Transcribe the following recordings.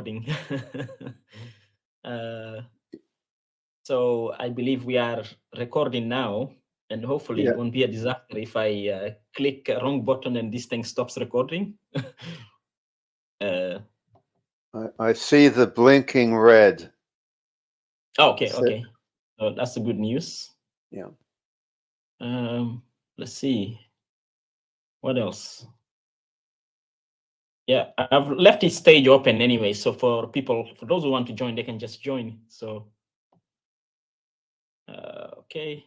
recording. So I believe we are recording now, and hopefully it won't be a disaster if I click a wrong button and this thing stops recording. I see the blinking red. Okay, okay. So that's the good news. Yeah. Let's see. What else? Yeah, I've left the stage open anyway. So for those who want to join, they can just join. So, okay.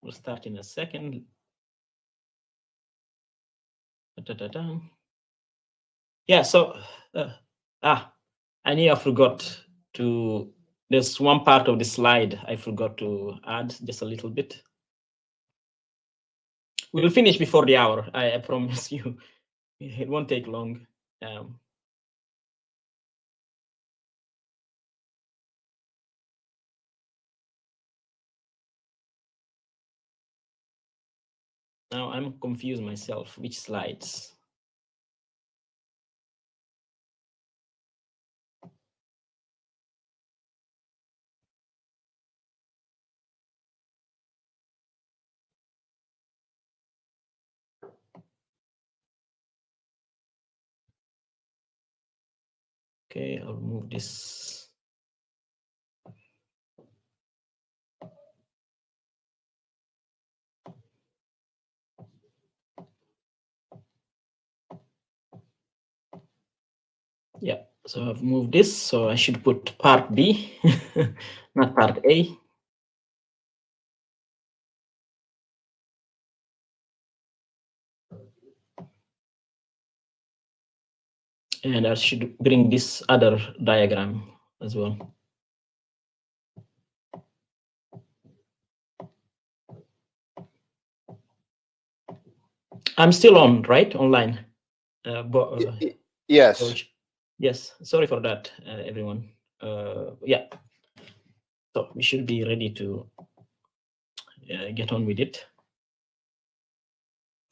We'll start in a second. Da-da-da-da. Yeah, so, I knew I forgot to, there's one part of the slide I forgot to add just a little bit. We'll finish before the hour, I promise you. It won't take long. Now I'm confused myself, which slides? Okay, I'll move this. Yeah, so I've moved this, so I should put part B, not part A. And I should bring this other diagram as well. I'm still on, right? Online. Yes. So, yes, sorry for that, everyone. Yeah, so we should be ready to get on with it.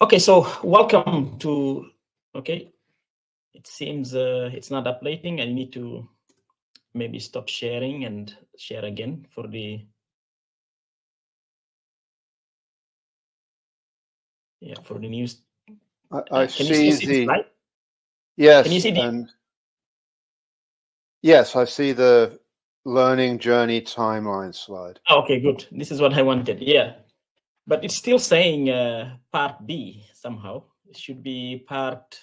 Okay, so welcome to, okay, it seems it's not updating. I need to maybe stop sharing and share again for the, for the news. I see the slide? Yes, can you see and yes, I see the learning journey timeline slide. Okay, good. This is what I wanted. Yeah, but it's still saying part B somehow. It should be part.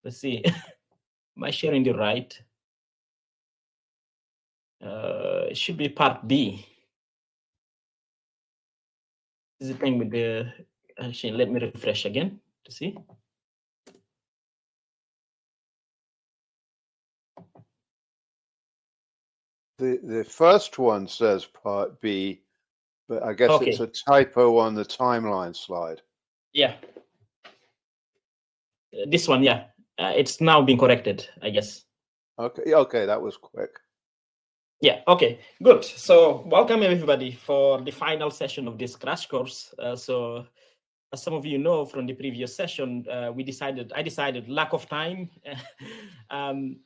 Let's see. Am I sharing the right? It should be part B. This is the thing with the. Actually, let me refresh again to see. The first one says part B, but I guess Okay. it's a typo on the timeline slide. Yeah. This one, yeah. It's now being corrected, I guess. Okay, okay, that was quick. Yeah, okay, good. So welcome everybody for the final session of this crash course. So as some of you know from the previous session, I decided lack of time.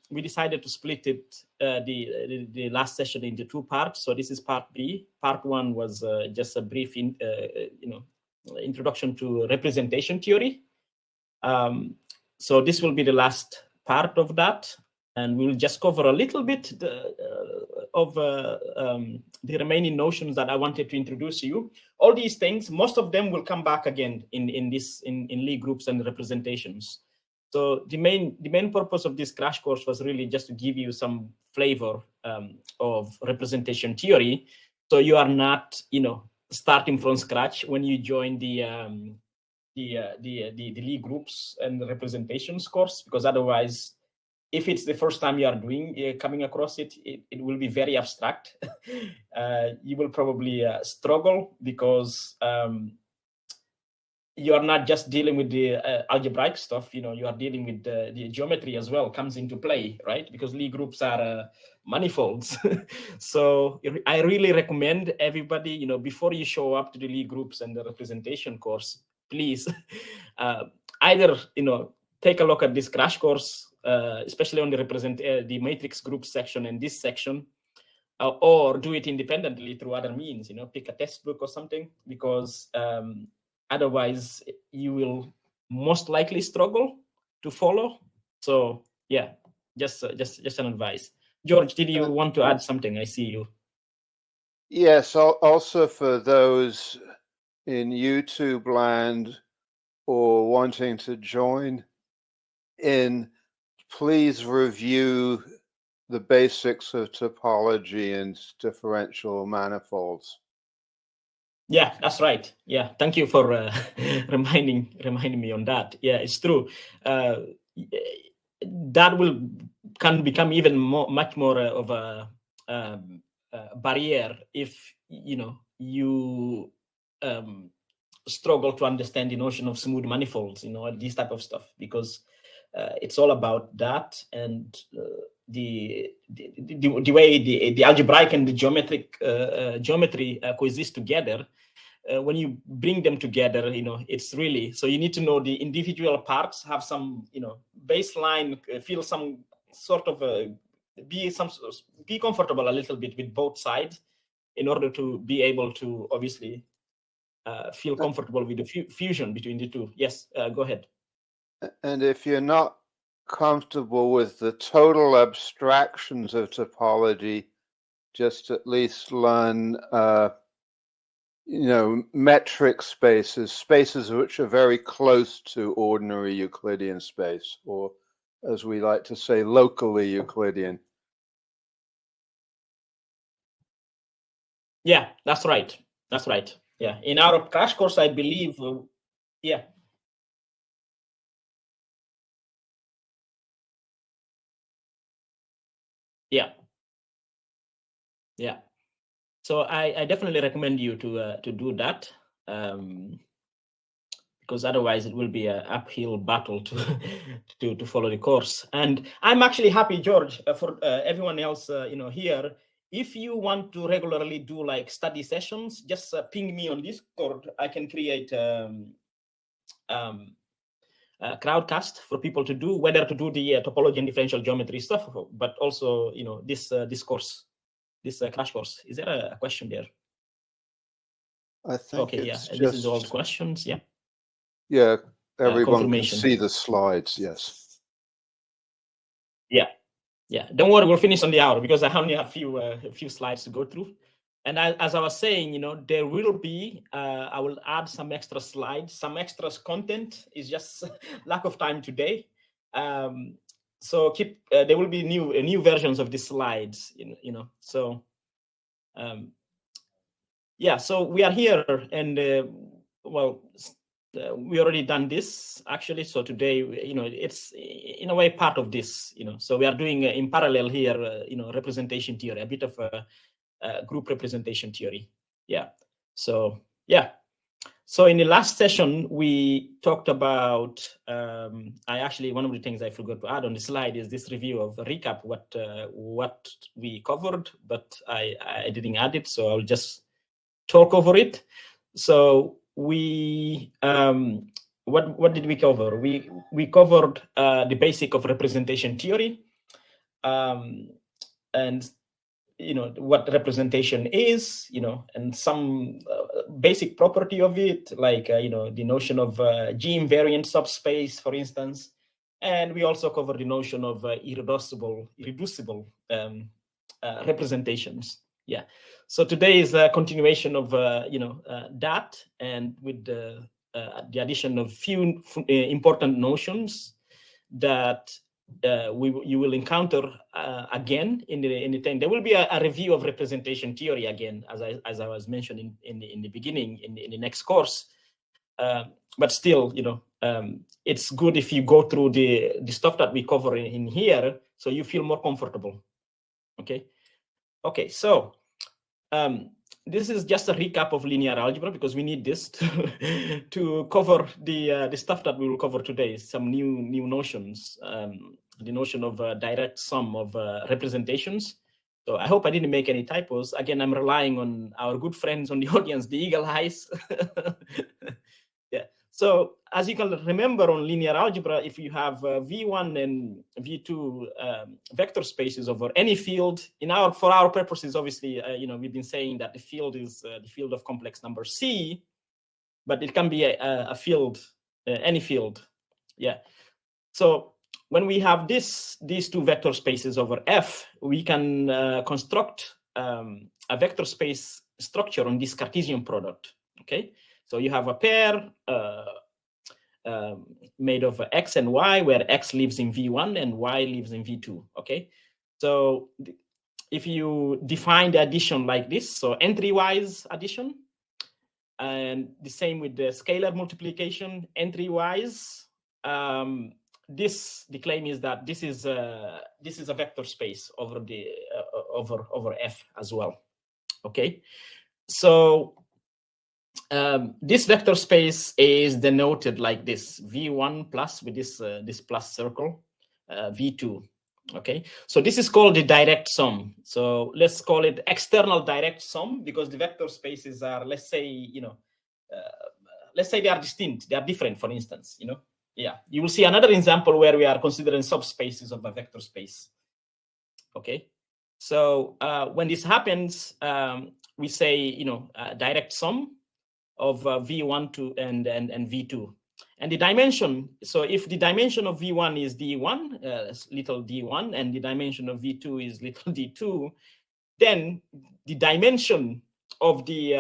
We decided to split it, the last session into two parts. So this is part B. Part one was just a brief, introduction to representation theory. So this will be the last part of that. And we'll just cover a little bit of the remaining notions that I wanted to introduce you. All these things, most of them will come back again in Lie groups and representations. So the main purpose of this crash course was really just to give you some flavor of representation theory, so you are not, starting from scratch when you join the Lie groups and representations course, because otherwise, if it's the first time you are coming across it, it will be very abstract. You will probably struggle because you are not just dealing with the algebraic stuff. You are dealing with the geometry as well, comes into play, right? Because Lie groups are manifolds. So I really recommend everybody, before you show up to the Lie groups and the representation course, please either take a look at this crash course especially on the matrix group section and this section, or do it independently through other means, pick a textbook or something, because otherwise you will most likely struggle to follow. So yeah, just an advice. George, did you want to add something? I see you. Yes, also for those in YouTube land or wanting to join in, please review the basics of topology and differential manifolds. Yeah, that's right. Yeah, thank you for reminding me on that. Yeah, it's true. That can become even much more of a barrier if you struggle to understand the notion of smooth manifolds, this type of stuff, because it's all about that, and the way the algebraic and the geometry coexist together. When you bring them together, it's really, so you need to know the individual parts, have some, baseline, feel some sort of be comfortable a little bit with both sides in order to be able to obviously feel comfortable with the fusion between the two. Yes, go ahead. And if you're not comfortable with the total abstractions of topology, just at least learn metric spaces which are very close to ordinary Euclidean space, or as we like to say, locally Euclidean. Yeah, that's right. That's right. Yeah, in our crash course, I believe, yeah. Yeah. Yeah. So I definitely recommend you to do that, because otherwise it will be an uphill battle to follow the course. And I'm actually happy, George, for everyone else, here. If you want to regularly do like study sessions, just ping me on Discord. I can create crowdcast for people to do, whether to do the topology and differential geometry stuff, but also this course, this crash course. Is there a question there? I think okay. Yeah, just, this is all the questions. Yeah. Yeah, everyone can see the slides. Yes. Yeah. Yeah. Don't worry, we'll finish on the hour because I only have a few slides to go through. And as I was saying, there will be, I will add some extra slides, some extras content. Is just lack of time today. So there will be new versions of the slides, So, yeah. So we are here, and we already done this actually. So today, it's in a way part of this, So we are doing in parallel here, representation theory, a bit of group representation theory. Yeah. So yeah. So in the last session, we talked about, one of the things I forgot to add on the slide is this review of a recap, what we covered, but I didn't add it. So I'll just talk over it. So we, what did we cover? We covered the basic of representation theory, and what representation is, and some basic property of it, like the notion of G invariant subspace, for instance. And we also covered the notion of irreducible representations. Yeah. So today is a continuation of that, and with the addition of few important notions that you will encounter again in the thing. There will be a review of representation theory again, as I was mentioning in the beginning in the next course. But still, it's good if you go through the stuff that we cover in here, so you feel more comfortable. Okay. So this is just a recap of linear algebra because we need this to cover the stuff that we will cover today. Some new notions, the notion of direct sum of representations. So I hope I didn't make any typos. Again, I'm relying on our good friends on the audience, the eagle eyes. Yeah. So as you can remember on linear algebra, if you have V1 and V2 vector spaces over any field, for our purposes, obviously, we've been saying that the field is the field of complex number C, but it can be a field, any field. Yeah. So when we have these two vector spaces over F, we can construct a vector space structure on this Cartesian product. Okay. So you have a pair made of X and Y, where X lives in V1 and Y lives in V2. Okay. So if you define the addition like this, so entry-wise addition, and the same with the scalar multiplication, entry-wise, the claim is that this is a vector space over the over F as well. Okay. So this vector space is denoted like this: V1 plus with this plus circle, V2. Okay, so this is called the direct sum. So let's call it external direct sum, because the vector spaces are, let's say they are distinct, they are different. For instance, yeah, you will see another example where we are considering subspaces of a vector space. Okay, so when this happens, we say direct sum of V1 to and V2, and the dimension. So if the dimension of V1 is D1, little d1, and the dimension of V2 is little d2, then the dimension of the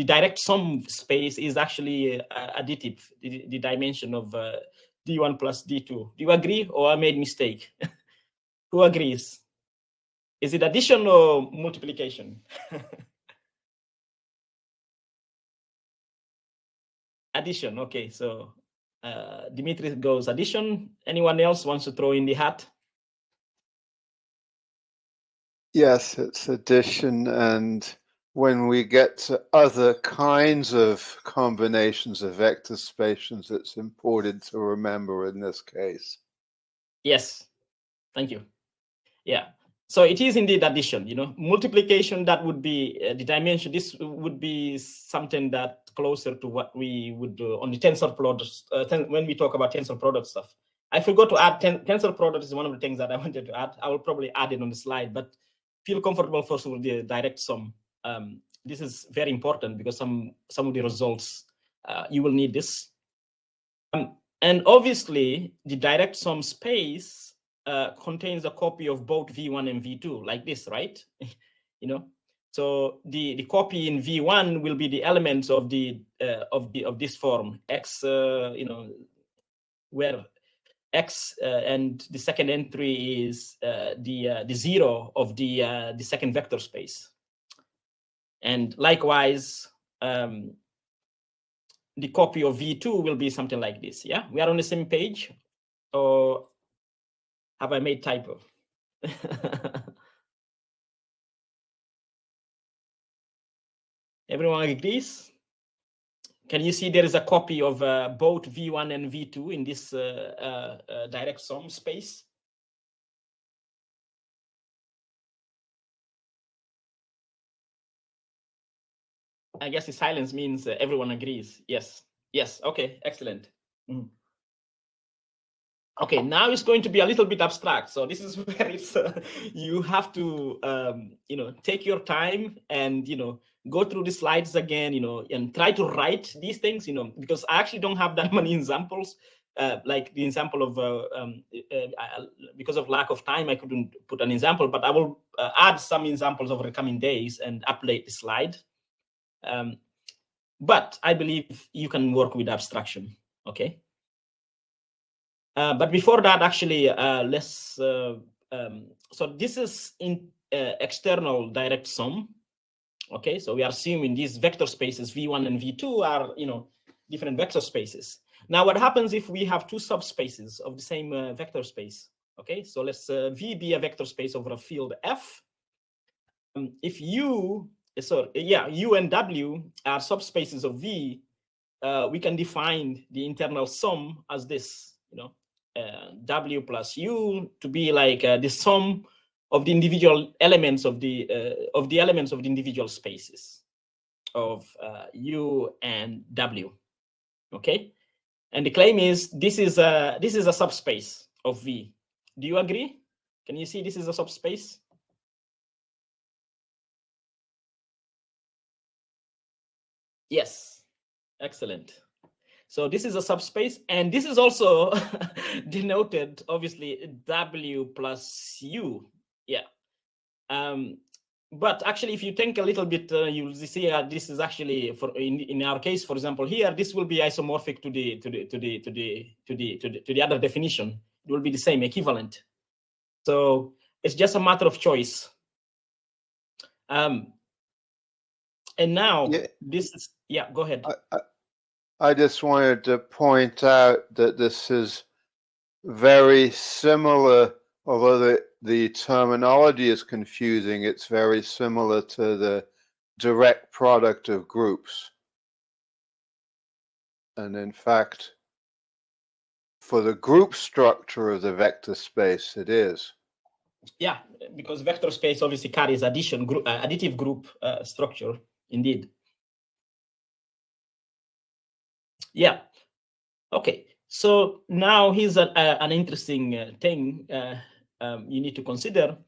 direct sum space is actually additive. The dimension of D1 plus D2. Do you agree, or I made mistake? Who agrees? Is it addition or multiplication? Addition. Okay, so Dimitri goes addition. Anyone else wants to throw in the hat? Yes, it's addition. And when we get to other kinds of combinations of vector spaces, it's important to remember in this case. Yes, thank you. Yeah, so it is indeed addition. Multiplication, that would be the dimension. This would be something that closer to what we would do on the tensor products when we talk about tensor product stuff. I forgot to add tensor product is one of the things that I wanted to add. I will probably add it on the slide, but feel comfortable first with the direct sum. This is very important because some of the results you will need this. And obviously, the direct sum space contains a copy of both V1 and V2, like this, right? So the copy in V1 will be the elements of this form X, where X and the second entry is the zero of the second vector space, and likewise the copy of V2 will be something like this. Yeah, we are on the same page, or have I made typo? Everyone agrees? Can you see there is a copy of both V1 and V2 in this direct sum space? I guess the silence means everyone agrees. Yes. Yes. Okay. Excellent. Okay. Now it's going to be a little bit abstract. So this is where it's you have to take your time and go through the slides again, and try to write these things, because I actually don't have that many examples. Like the example of because of lack of time, I couldn't put an example, but I will add some examples over the coming days and update the slide. But I believe you can work with abstraction. Okay. But before that, actually, let's. So this is in external direct sum. Okay, so we are assuming these vector spaces V1 and V2 are different vector spaces. Now, what happens if we have two subspaces of the same vector space? Okay, so let's V be a vector space over a field F. If U and W are subspaces of V, we can define the internal sum as this, W plus U to be like the sum of the individual elements of the individual spaces. of U and W. Okay, and the claim is this is a subspace of V. Do you agree? Can you see this is a subspace? Yes, excellent. So this is a subspace, and this is also denoted, obviously, W plus U. Yeah. But actually, if you think a little bit, you'll see this is actually, for in our case, for example, here, this will be isomorphic to the other definition. It will be the same, equivalent. So it's just a matter of choice. And now this is, yeah, go ahead. I just wanted to point out that this is very similar, although the terminology is confusing, it's very similar to the direct product of groups. And in fact, for the group structure of the vector space, it is. Yeah, because vector space obviously carries additive group structure, indeed. Yeah. Okay. So now here's an interesting thing you need to consider.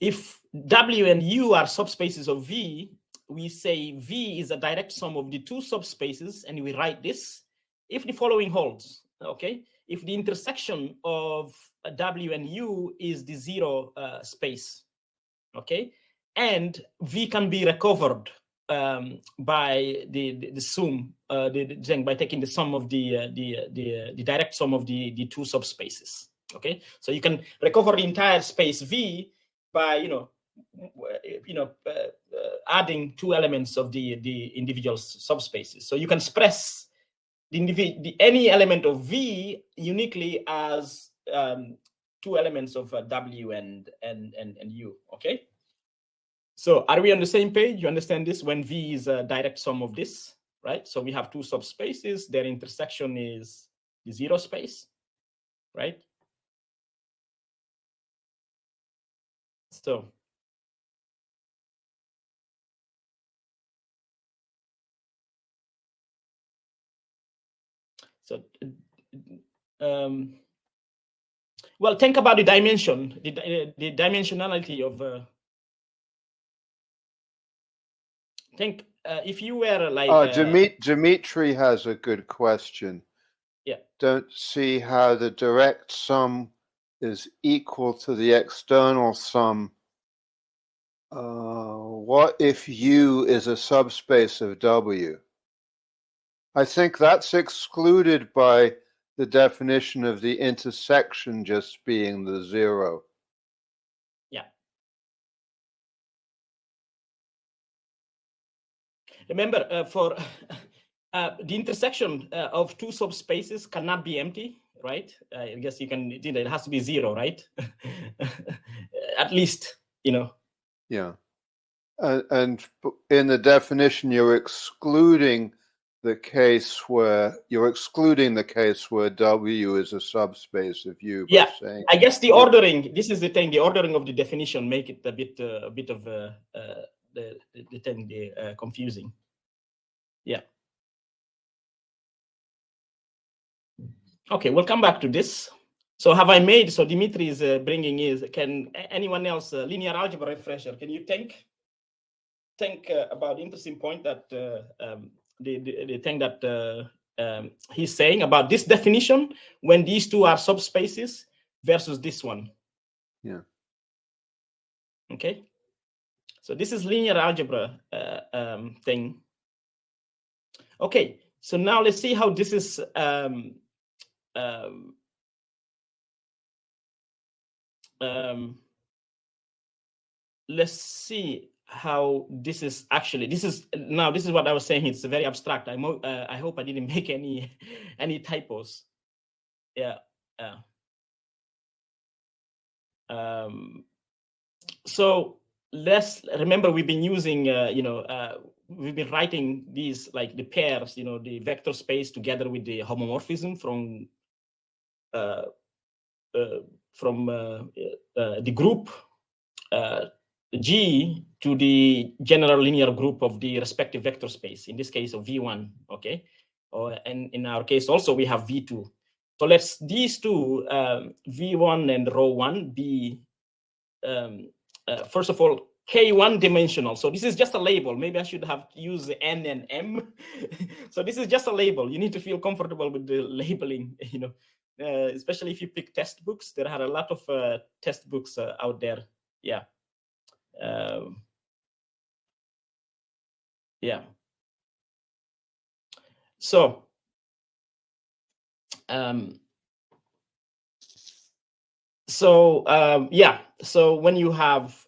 If W and U are subspaces of V, we say V is a direct sum of the two subspaces, and we write this if the following holds. Okay, if the intersection of W and U is the zero space, okay, and V can be recovered by the sum, by taking the sum of the direct sum of the two subspaces. Okay, so you can recover the entire space V by adding two elements of the individual subspaces. So you can express any element of V uniquely as two elements of W and U. Okay. So are we on the same page? You understand this when V is a direct sum of this, right? So we have two subspaces. Their intersection is the zero space, right? So well, think about the dimension, the dimensionality of. Think if you were like. Dimitri has a good question. Yeah. Don't see how the direct sum is equal to the external sum. What if U is a subspace of W? I think that's excluded by the definition of the intersection just being the zero. Yeah. Remember, for the intersection of two subspaces cannot be empty, right? I guess you can, it has to be zero, right? At least, Yeah. And in the definition, you're excluding the case where W is a subspace of U. Yeah, saying, I guess the ordering. This is the thing. The ordering of the definition make it a bit of the thing confusing. Yeah. Okay, we'll come back to this. So have I made? So Dimitri is bringing is. Can anyone else linear algebra refresher? Can you think about the interesting point that the thing that he's saying about this definition when these two are subspaces versus this one? Yeah. Okay. So this is linear algebra thing. Okay. So now let's see how this is. Let's see how this is actually. This is what I was saying. It's very abstract. I hope I didn't make any typos. Yeah. So let's remember we've been using we've been writing these like the pairs, the vector space together with the homomorphism from the group G to the general linear group of the respective vector space, in this case of V1, okay? And in our case also we have V2. So let's these two, V1 and rho 1, be, first of all, K1 dimensional. So this is just a label. Maybe I should have used N and M. So this is just a label. You need to feel comfortable with the labeling, you know, especially if you pick test books. There are a lot of test books out there. Yeah. Yeah. So, yeah. So when you have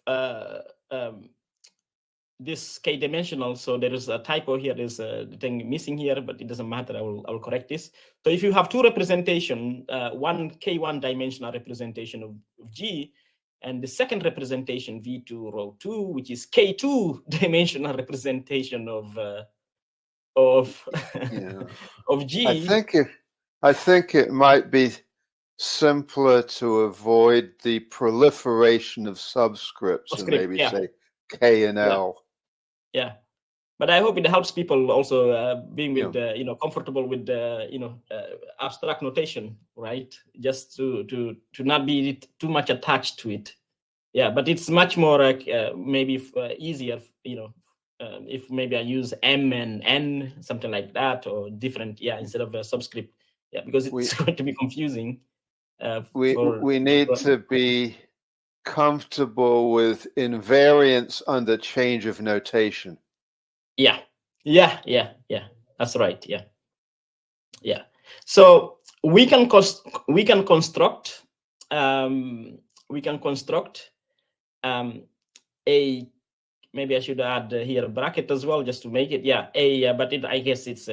this k-dimensional, so there is a typo here. There's a thing missing here, but it doesn't matter. I will correct this. So if you have two representation, one k1 dimensional representation of G, and the second representation V2 rho 2, which is k2 dimensional representation of Yeah. of G. I think it might be simpler to avoid the proliferation of subscripts and maybe say K and L. Yeah, but I hope it helps people also being with you know, comfortable with you know, abstract notation, right? Just to not be too much attached to it. Yeah, but it's much more like maybe easier, you know, if maybe I use M and N, something like that, or different, instead of a subscript. Yeah, because it's going to be confusing. We need to be comfortable with invariance under change of notation. Yeah. That's right. Yeah. So we can construct a, maybe I should add here a bracket as well just to make it but I guess it's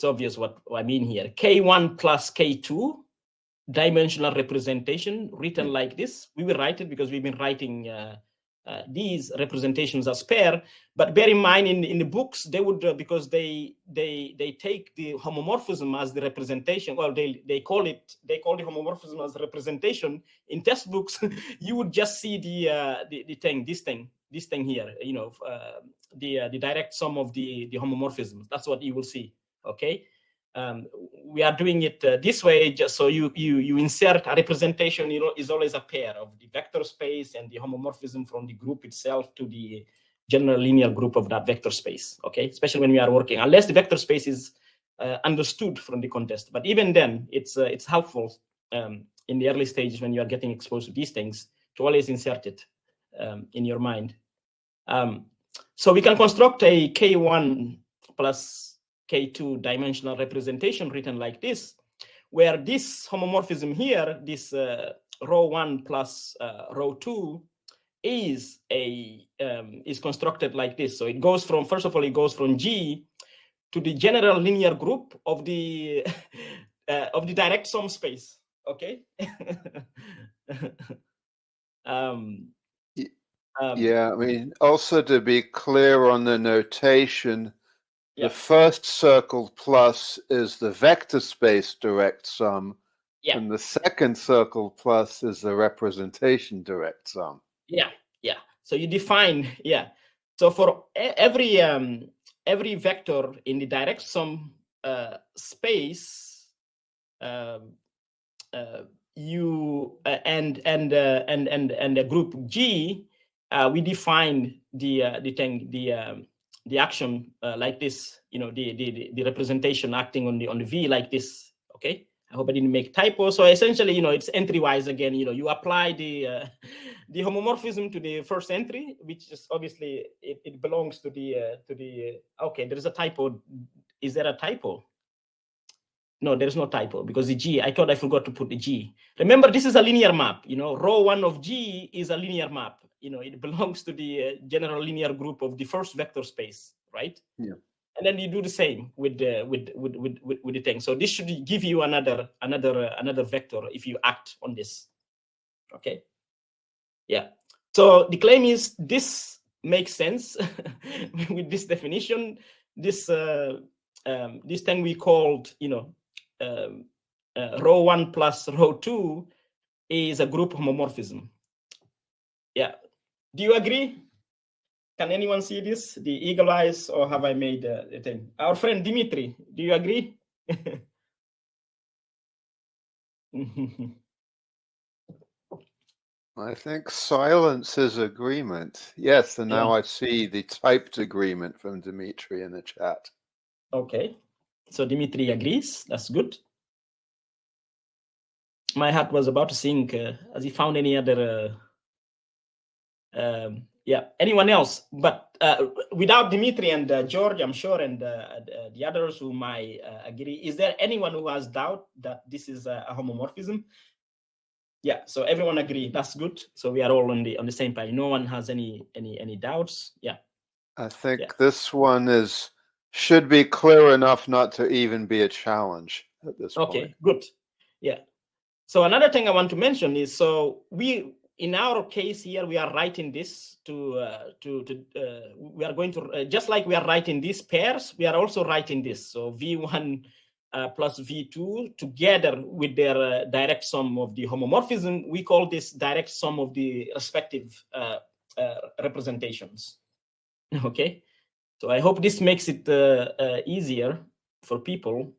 obvious what I mean here. K1 plus K2 dimensional representation written like this. We will write it because we've been writing these representations as pair, but bear in mind in the books they would because they take the homomorphism as the representation. Well, they call the homomorphism as representation. In textbooks you would just see this thing here, you know, the direct sum of the homomorphisms. That's what you will see. Okay. We are doing it this way just so you insert a representation, you know, is always a pair of the vector space and the homomorphism from the group itself to the general linear group of that vector space. Okay, especially when we are working, unless the vector space is understood from the context. But even then, it's helpful in the early stages when you are getting exposed to these things to always insert it in your mind. So we can construct a K1 plus K2 dimensional representation written like this, where this homomorphism here, this rho 1 plus rho 2 is constructed like this. So it goes from, first of all, it goes from G to the general linear group of the of the direct sum space. Okay. Yeah, I mean, also to be clear on the notation, the first circle plus is the vector space direct sum, and the second circle plus is the representation direct sum. Yeah. So you define, So for every vector in the direct sum space, you and the group G, we define the action like this, you know, the representation acting on the V like this. Okay, I hope I didn't make typo. So essentially, you know, it's entry wise again. You know, you apply the homomorphism to the first entry, which is obviously it belongs to the okay. There is a typo. Is there a typo? No, there's no typo because the G, I thought I forgot to put the G. Remember, this is a linear map. You know, rho 1 of G is a linear map. You know, it belongs to the general linear group of the first vector space, right? Yeah. And then you do the same with the thing. So this should give you another vector if you act on this. Okay. Yeah. So the claim is this makes sense with this definition. This thing we called, you know, rho 1 plus rho 2 is a group homomorphism. Yeah. Do you agree? Can anyone see this? The eagle eyes, or have I made the thing? Our friend Dimitri, do you agree? I think silence is agreement. Yes, and now Yeah. I see the typed agreement from Dimitri in the chat. Okay. So Dimitri agrees. That's good. My heart was about to sink. Has he found any other? Yeah, anyone else? But without Dimitri and George, I'm sure, and the others who might agree, is there anyone who has doubt that this is a homomorphism? Yeah, so everyone agree. That's good. So we are all on the same page. No one has any doubts. Yeah. I think this one should be clear enough not to even be a challenge at this point. Okay, good. Yeah. So another thing I want to mention is, so in our case here, we are writing this we are going to, just like we are writing these pairs, we are also writing this. So V1 plus V2 together with their direct sum of the homomorphism, we call this direct sum of the respective representations. Okay. So I hope this makes it easier for people,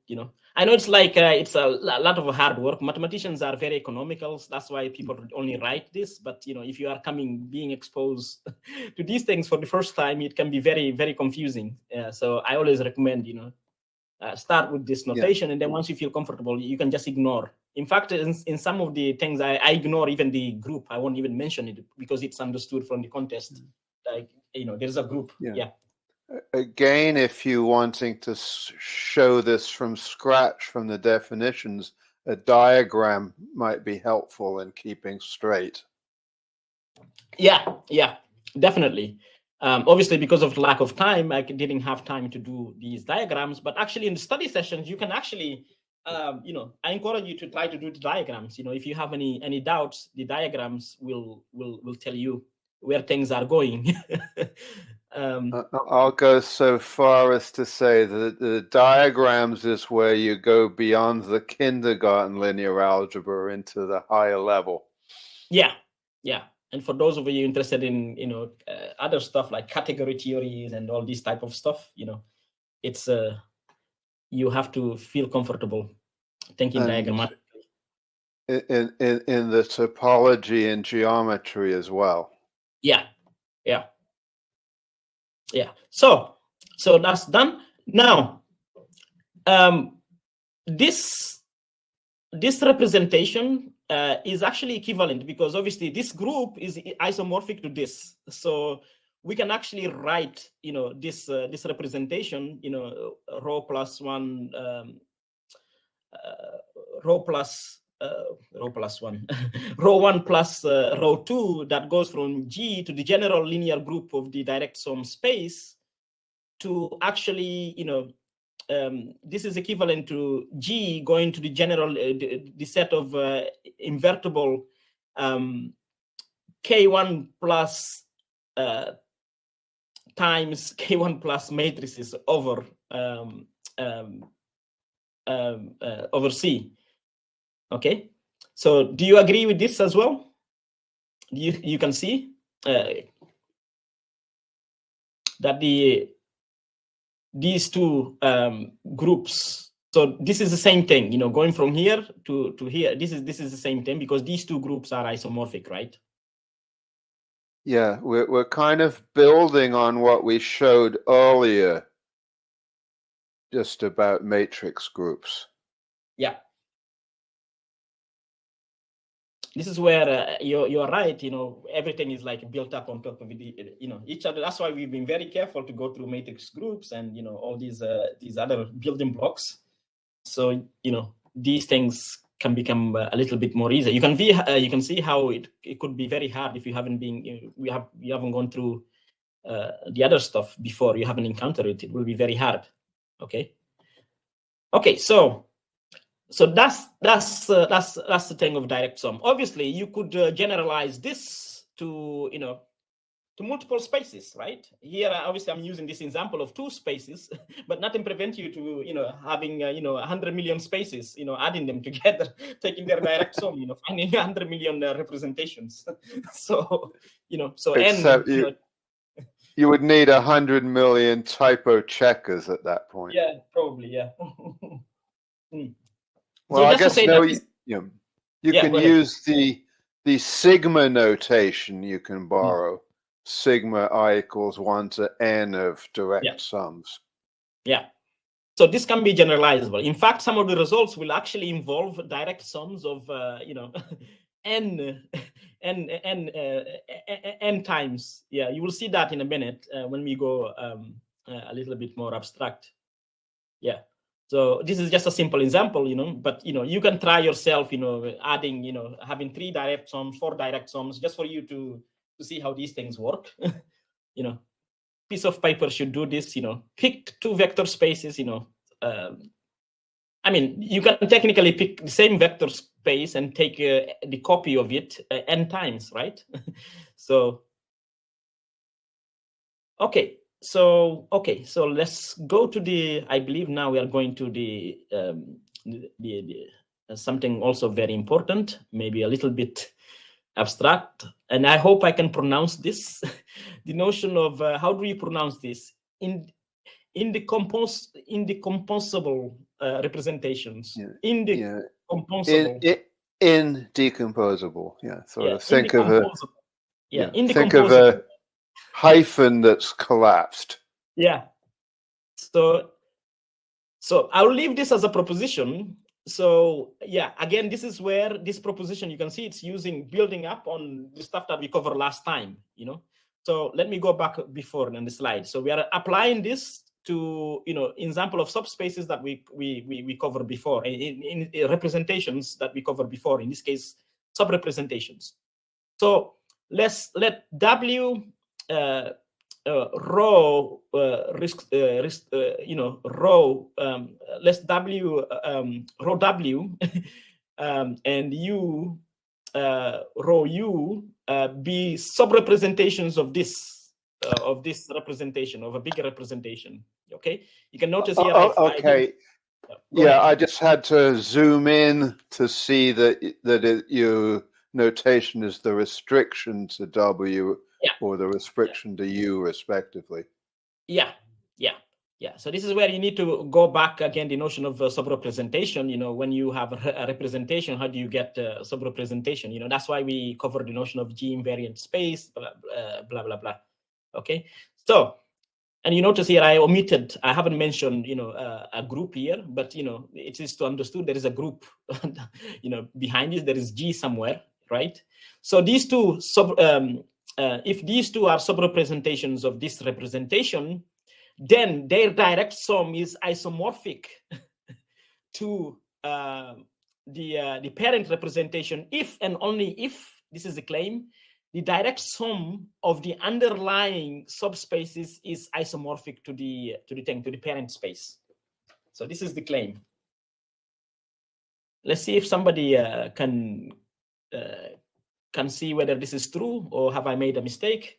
I know it's like it's a lot of hard work. Mathematicians are very economical. So that's why people only write this. But if you are being exposed to these things for the first time, it can be very, very confusing. So I always recommend, start with this notation, and then once you feel comfortable, you can just ignore. In fact, in some of the things, I ignore even the group. I won't even mention it because it's understood from the context. Like there's a group. Yeah. Again, if you're wanting to show this from scratch from the definitions, a diagram might be helpful in keeping straight. Yeah, definitely. Obviously, because of lack of time, I didn't have time to do these diagrams. But actually, in the study sessions, you can actually, I encourage you to try to do the diagrams. If you have any doubts, the diagrams will tell you where things are going. I'll go so far as to say that the diagrams is where you go beyond the kindergarten linear algebra into the higher level. Yeah. And for those of you interested in other stuff like category theories and all this type of stuff, it's you have to feel comfortable thinking diagrammatically. In the topology and geometry as well. Yeah. So that's done. Now, this representation is actually equivalent because obviously this group is isomorphic to this. So we can actually write, this representation, rho plus one, rho plus one, rho one plus rho two that goes from G to the general linear group of the direct sum space to actually, this is equivalent to G going to the general, the set of invertible K1 plus times K1 plus matrices over over C. Okay, so do you agree with this as well? You can see that these two groups. So this is the same thing, going from here to here. This is the same thing because these two groups are isomorphic, right? Yeah, we're kind of building on what we showed earlier, just about matrix groups. Yeah. This is where you're right. Everything is like built up on top of it, each other. That's why we've been very careful to go through matrix groups and all these other building blocks. So these things can become a little bit more easy. You can see how it could be very hard if you haven't been you haven't gone through the other stuff before. You haven't encountered it. It will be very hard. Okay. So that's the thing of direct sum. Obviously, you could generalize this to to multiple spaces, right? Here, obviously, I'm using this example of 2 spaces, but nothing prevents you to, having, 100 million spaces, adding them together, taking their direct sum, finding 100 million representations. So, so Except you would need 100 million typo checkers at that point. Yeah, probably, yeah. Well, I guess you can use the sigma notation you can borrow. Sigma I equals 1 to n of direct sums. Yeah. So this can be generalizable. In fact, some of the results will actually involve direct sums of, n times. Yeah, you will see that in a minute when we go a little bit more abstract. Yeah. So this is just a simple example, but, you can try yourself, adding, having 3 direct sums, 4 direct sums, just for you to see how these things work. Piece of paper should do this, pick 2 vector spaces, I mean, you can technically pick the same vector space and take the copy of it n times, right? So, okay. So let's go to the, I believe now we are going to the something also very important, maybe a little bit abstract, and I hope I can pronounce this. The notion of how do you pronounce this in the composable representations. Composable. Indecomposable. Yeah. Sort of think of indecomposable. Hyphen that's collapsed. Yeah. So I'll leave this as a proposition. So yeah, again, this is where this proposition, you can see it's building up on the stuff that we covered last time, So let me go back before on the slide. So we are applying this to, example of subspaces that we covered before, in representations that we covered before, in this case, sub-representations. So let W row row let's W row W and U row U be sub-representations of this representation, of a bigger representation. Okay, you can notice here. I just had to zoom in to see that your notation is the restriction to W or the restriction to U, respectively. Yeah. So this is where you need to go back again, the notion of sub-representation. When you have a representation, how do you get sub-representation? That's why we covered the notion of G invariant space, blah, blah, blah. Okay. So, and you notice here I haven't mentioned, a group here, but, it is to understood there is a group, behind this, there is G somewhere, right? So these two if these two are sub-representations of this representation, then their direct sum is isomorphic to the parent representation if and only if, this is the claim, the direct sum of the underlying subspaces is isomorphic to the parent space. So this is the claim. Let's see if somebody can see whether this is true or have I made a mistake.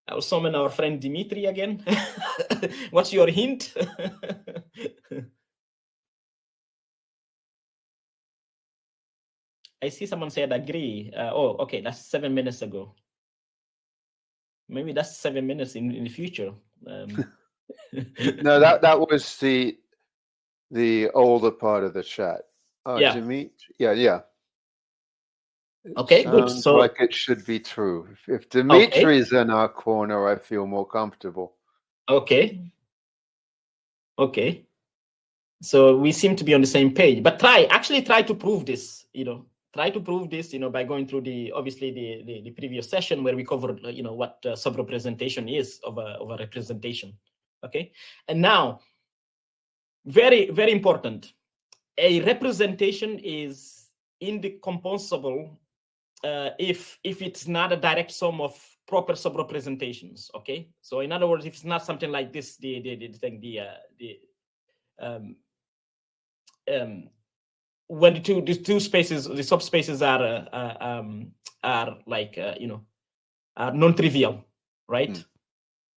I'll summon our friend Dimitri again. What's your hint? I see someone said agree. Okay, that's 7 minutes ago. Maybe that's 7 minutes in the future. No, that was the older part of the chat. Dimitri, yeah. Okay, good. So like it should be true. If Dimitri's in our corner, I feel more comfortable. Okay. So we seem to be on the same page. But try to prove this. Try to prove this. By going through the previous session where we covered what sub-representation is of a representation. Okay, and now very, very important. A representation is indecomposable if it's not a direct sum of proper sub-representations. Okay, so in other words, if it's not something like this, when the two spaces, the subspaces are like non-trivial, right?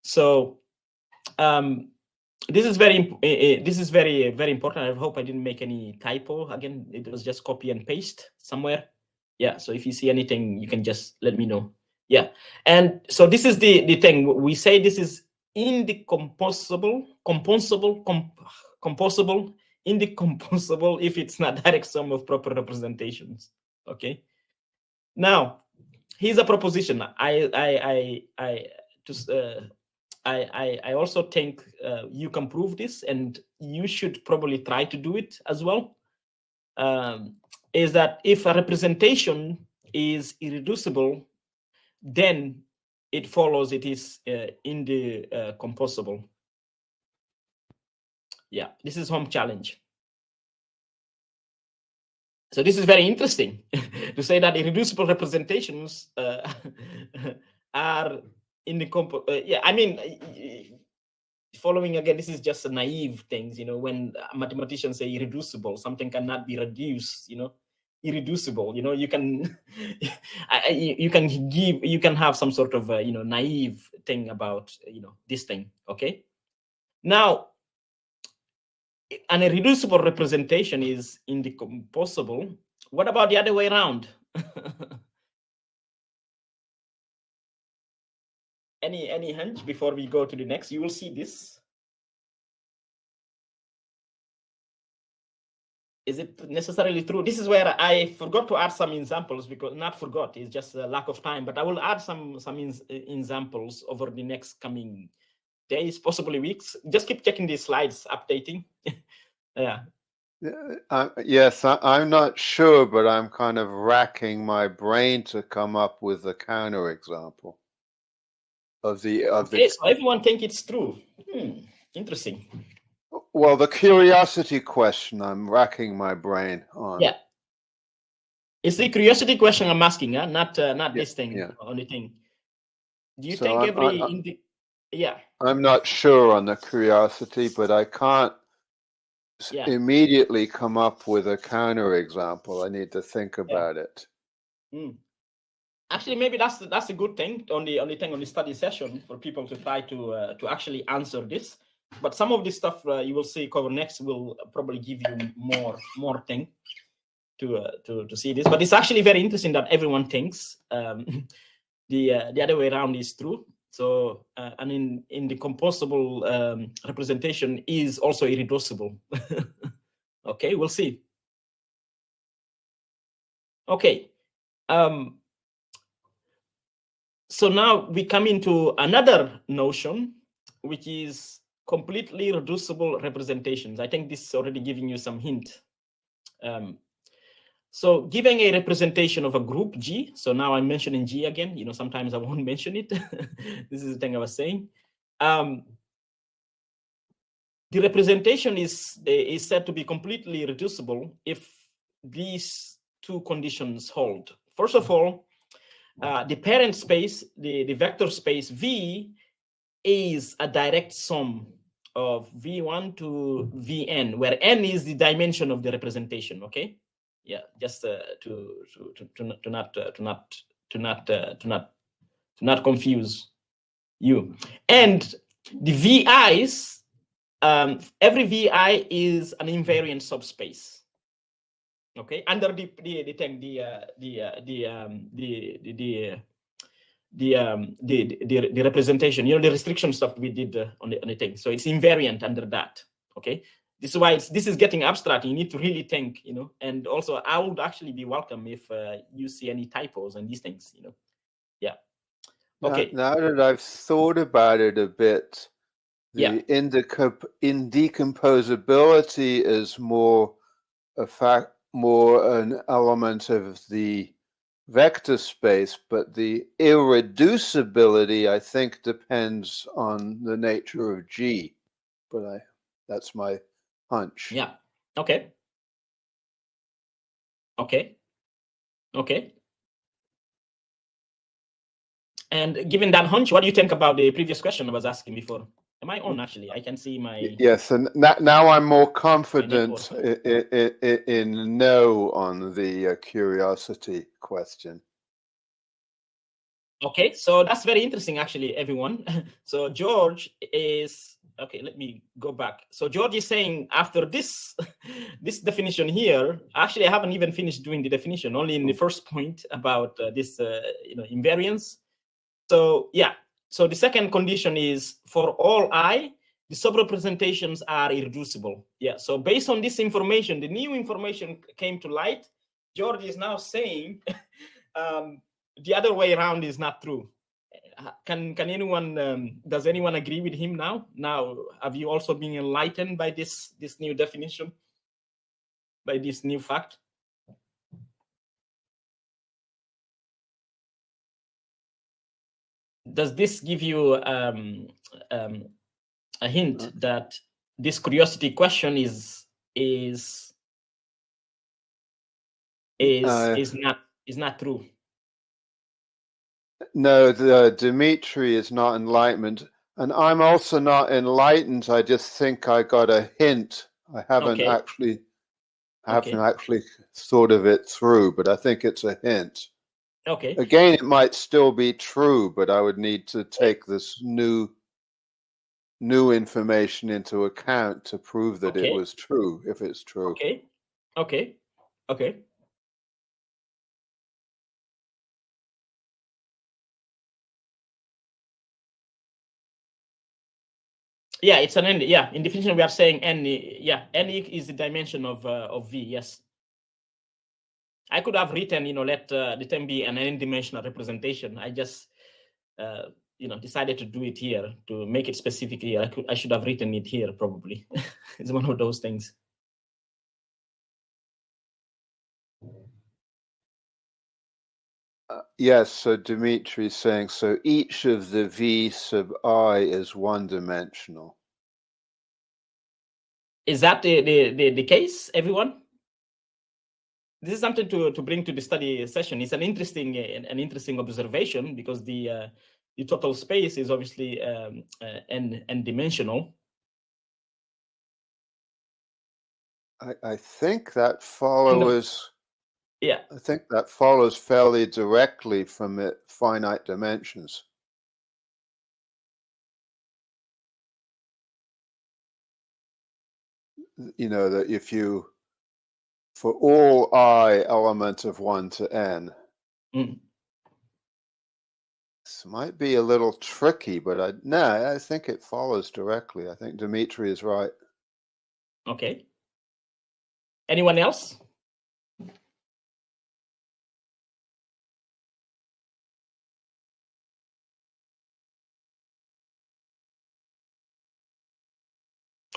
So this is very very important. I hope I didn't make any typo. Again, it was just copy and paste somewhere. Yeah. So if you see anything, you can just let me know. Yeah. And so this is the thing. We say this is indecomposable if it's not direct sum of proper representations. Okay. Now, here's a proposition. I also think you can prove this, and you should probably try to do it as well. Is that if a representation is irreducible, then it follows it is indecomposable. Yeah, this is home challenge. So this is very interesting to say that irreducible representations are indecomposable. Yeah, I mean, following again, this is just a naive things, you know, when mathematicians say irreducible, something cannot be reduced, you know, irreducible, you know, you can you can have some sort of you know, naive thing about, you know, this thing. Okay, now an irreducible representation is indecomposable. What about the other way around? Any hunch before we go to the next? You will see this. Is it necessarily true? This is where I forgot to add some examples, because not forgot, it's just a lack of time, but I will add some examples over the next coming days, possibly weeks. Just keep checking these slides, updating. Yeah. Yes, I'm not sure, but I'm kind of racking my brain to come up with a counterexample of the Okay, so everyone think it's true. Interesting. Well, the curiosity question, I'm racking my brain on. Yeah, it's the curiosity question I'm asking, huh? Not this thing, only thing. Do you think yeah? I'm not sure on the curiosity, but I can't immediately come up with a counterexample. I need to think about it. Actually, maybe that's a good thing on the study session for people to try to actually answer this. But some of this stuff you will see cover next will probably give you more thing to see this. But it's actually very interesting that everyone thinks the other way around is true. So and in the composable representation is also irreducible. Okay, we'll see. Okay. So now we come into another notion, which is completely reducible representations. I think this is already giving you some hint. So giving a representation of a group G, so now I'm mentioning G again, you know, sometimes I won't mention it. This is the thing I was saying. The representation is said to be completely reducible if these two conditions hold. First of all, the parent space, the vector space V, is a direct sum of V1 to Vn, where n is the dimension of the representation. Okay, yeah, just to not confuse you. And the VIs, every VI is an invariant subspace. Okay, under the representation, you know, the restriction stuff we did on the thing. So it's invariant under that. Okay, this is why this is getting abstract. You need to really think, you know. And also, I would actually be welcome if you see any typos and these things, you know. Yeah. Okay. Now that I've thought about it a bit, the indecomposability is more an element of the vector space, but the irreducibility, I think, depends on the nature of G. But that's my hunch. Yeah. Okay. Okay. Okay. And given that hunch, what do you think about the previous question I was asking before? Am I on, actually? I can see my... Yes, and now I'm more confident in no on the curiosity question. Okay, so that's very interesting, actually, everyone. So George is okay. Let me go back. So George is saying after this this definition here. Actually, I haven't even finished doing the definition. Only in the first point about this, invariance. So yeah. So the second condition is for all I, the subrepresentations are irreducible. Yeah. So based on this information, the new information came to light. George is now saying. The other way around is not true. Can anyone? Does anyone agree with him now? Now, have you also been enlightened by this new definition, by this new fact? Does this give you a hint that this curiosity question is not true? No, Dimitri is not enlightened, and I'm also not enlightened. I just think I got a hint. I haven't actually thought of it through, but I think it's a hint. Okay. Again, it might still be true, but I would need to take this new information into account to prove that it was true, if it's true. Okay. Yeah, it's an n. Yeah, in definition we are saying n. Yeah, n is the dimension of v. Yes. I could have written, let the term be an n-dimensional representation. I just, decided to do it here to make it specific here. I should have written it here probably. It's one of those things. Yes, so Dimitri is saying, so each of the V sub I is one-dimensional. Is that the case, everyone? This is something to bring to the study session. It's an interesting observation because the total space is obviously n-dimensional. I think that follows. Yeah, I think that follows fairly directly from the finite dimensions. That if you, for all I element of 1 to n, this might be a little tricky, but I think it follows directly. I think Dimitri is right. Okay. Anyone else?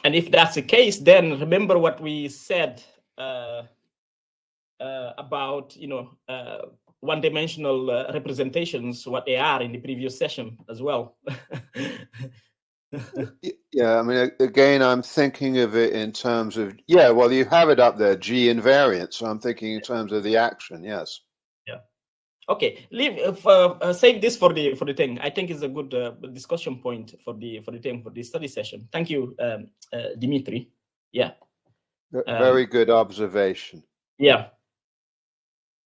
And if that's the case, then remember what we said about one-dimensional representations, what they are in the previous session as well. Yeah, I mean, again, I'm thinking of it in terms of, well, you have it up there, G invariant. So I'm thinking in terms of the action, yes. Yeah. Okay, save this for the thing. I think it's a good discussion point for the thing, for the study session. Thank you, Dimitri. Yeah. Very good observation. Yeah.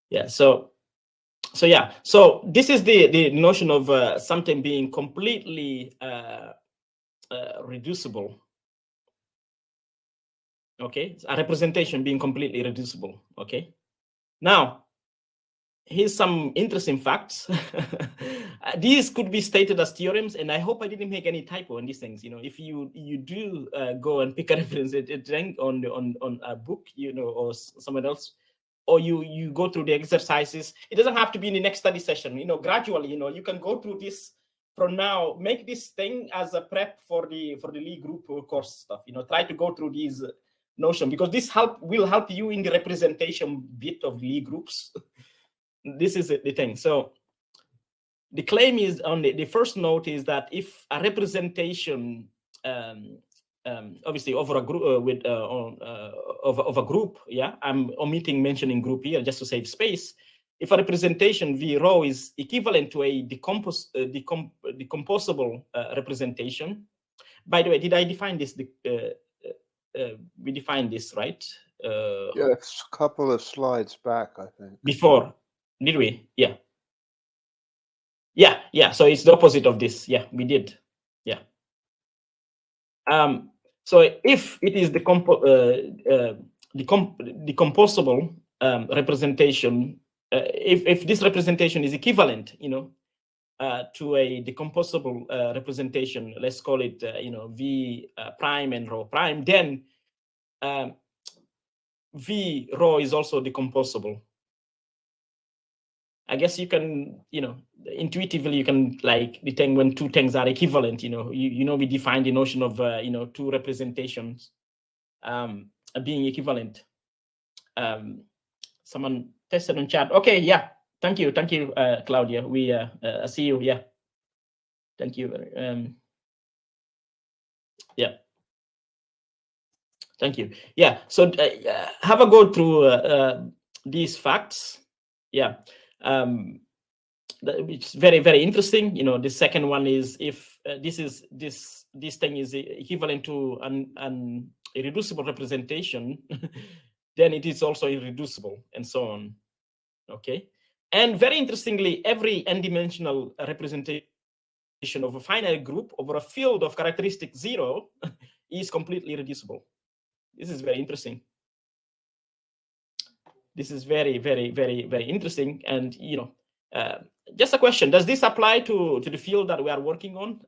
Yeah. So yeah. So this is the notion of something being completely reducible. Okay, a representation being completely reducible. Okay. Now, here's some interesting facts. These could be stated as theorems, and I hope I didn't make any typo in these things. If you do go and pick a representation on a book, or someone else, or you go through the exercises, it doesn't have to be in the next study session. Gradually, you can go through this from now. Make this thing as a prep for the Lie group course stuff. Try to go through these notion, because this will help you in the representation bit of Lie groups. This is the thing. So the claim is on the first note is that if a representation, obviously over a group of a group, I'm omitting mentioning group here just to save space. If a representation V rho is equivalent to a decomposable representation. By the way, did I define this? We defined this, right? Yes, a couple of slides back, I think. Before, did we? Yeah. Yeah. So it's the opposite of this. Yeah, we did. Yeah. So if it is the decomposable representation, if this representation is equivalent, to a decomposable representation, let's call it, V prime and rho prime, then V rho is also decomposable. I guess you can, intuitively you can like detect when two things are equivalent. We define the notion of two representations being equivalent. Someone tested on chat. Okay, yeah. Thank you, Claudia. We see you. Yeah. Thank you. Yeah. Thank you. Yeah. So have a go through these facts. Yeah. It's very, very interesting. The second one is if this thing is equivalent to an irreducible representation, then it is also irreducible, and so on. Okay. And very interestingly, every n-dimensional representation of a finite group over a field of characteristic 0 is completely reducible. This is very interesting. This is very, very, very, very interesting. And just a question: does this apply to the field that we are working on?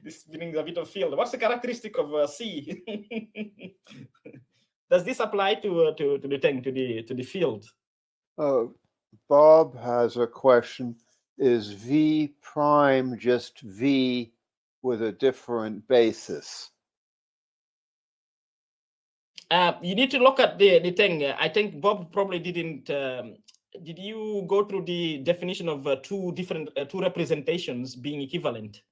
This brings a bit of field. What's the characteristic of C? Does this apply to the thing, to the field? Bob has a question. Is V prime just V with a different basis? You need to look at the thing. I think Bob probably didn't. Did you go through the definition of two representations being equivalent?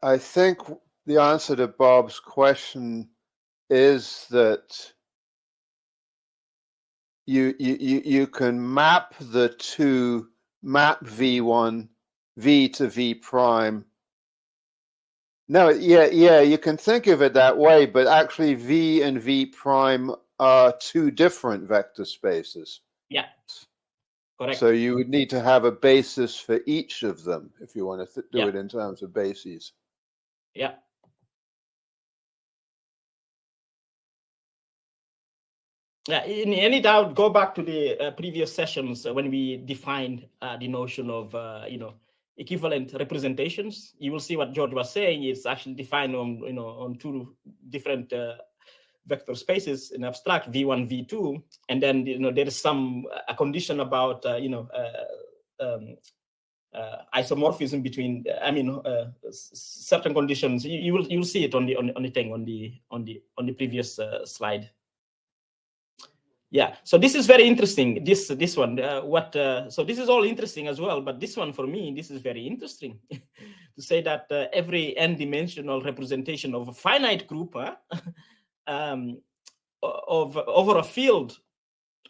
I think the answer to Bob's question is that you can map the two, map V1, V to V prime. No, yeah, you can think of it that way, but actually V and V prime are two different vector spaces. Yeah, correct. So you would need to have a basis for each of them if you want to do it in terms of bases. Yeah. In any doubt, go back to the previous sessions when we defined the notion of equivalent representations. You will see what George was saying. It's actually defined on on two different vector spaces in abstract, V1, V2, and then there is a condition about isomorphism between. Certain conditions. You'll see it on the thing on the previous slide. Yeah, so this is very interesting. This one, so this is all interesting as well. But this one for me, this is very interesting to say that every n-dimensional representation of a finite group over a field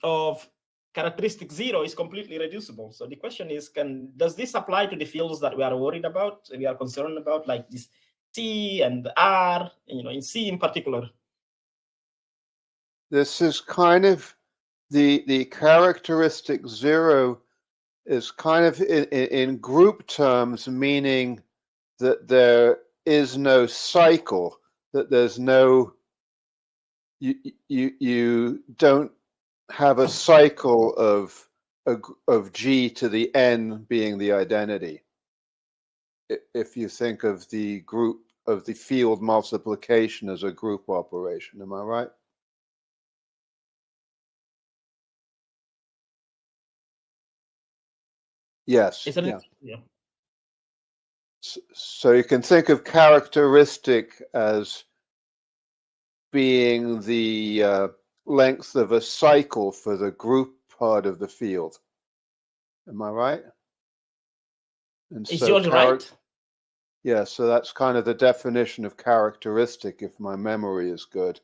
of characteristic 0 is completely reducible. So the question is, does this apply to the fields that we are worried about, we are concerned about, like this C and R, in C in particular? This is kind of the characteristic 0 is kind of in group terms, meaning that there is no cycle, that there's no, you don't have a cycle of G to the N being the identity. If you think of the group of the field multiplication as a group operation, am I right? Yes. Isn't yeah. it? Yeah. So you can think of characteristic as being the length of a cycle for the group part of the field. Am I right? And Is George right? Yeah, so that's kind of the definition of characteristic, if my memory is good.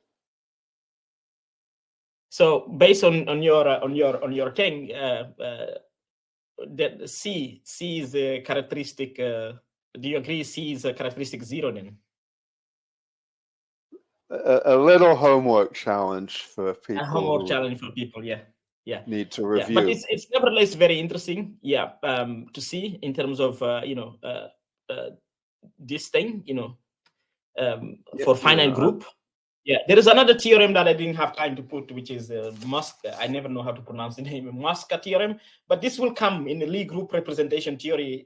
So based on your thing, that C is a characteristic. Do you agree C is a characteristic 0 then? a little homework challenge for people. A homework challenge for people, yeah. Need to review. Yeah, but it's nevertheless very interesting, yeah, to see in terms of this thing, for finite group. Yeah, there is another theorem that I didn't have time to put, which is I never know how to pronounce the name, Musca theorem, but this will come in the Lie group representation theory.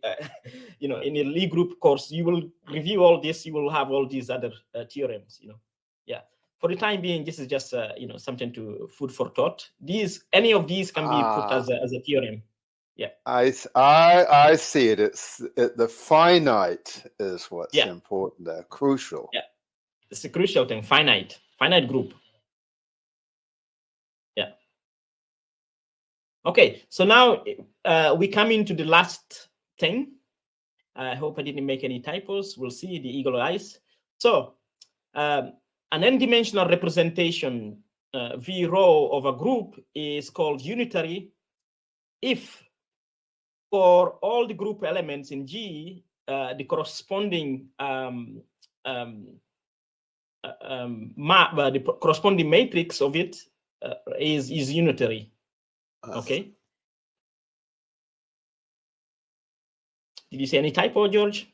In a Lie group course, you will review all this. You will have all these other theorems. Yeah. For the time being, this is just something to food for thought. Any of these can be put as a theorem. Yeah. I see it. It's the finite is what's important there, crucial. Yeah. It's a crucial thing, finite group. Yeah. Okay, so now we come into the last thing. I hope I didn't make any typos. We'll see the eagle eyes. So an n-dimensional representation V rho of a group is called unitary if for all the group elements in G, the corresponding the corresponding matrix of it is unitary. Okay. Did you see any typo, George?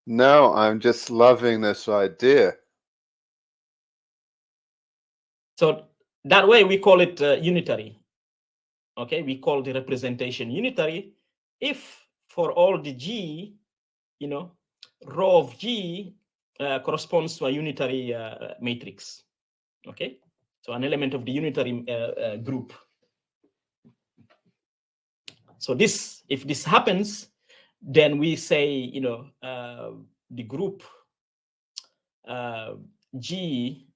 No, I'm just loving this idea. So that way we call it unitary. Okay, we call the representation unitary if for all the G, rho of G corresponds to a unitary matrix. Okay, so an element of the unitary group. So if this happens, then we say, the group G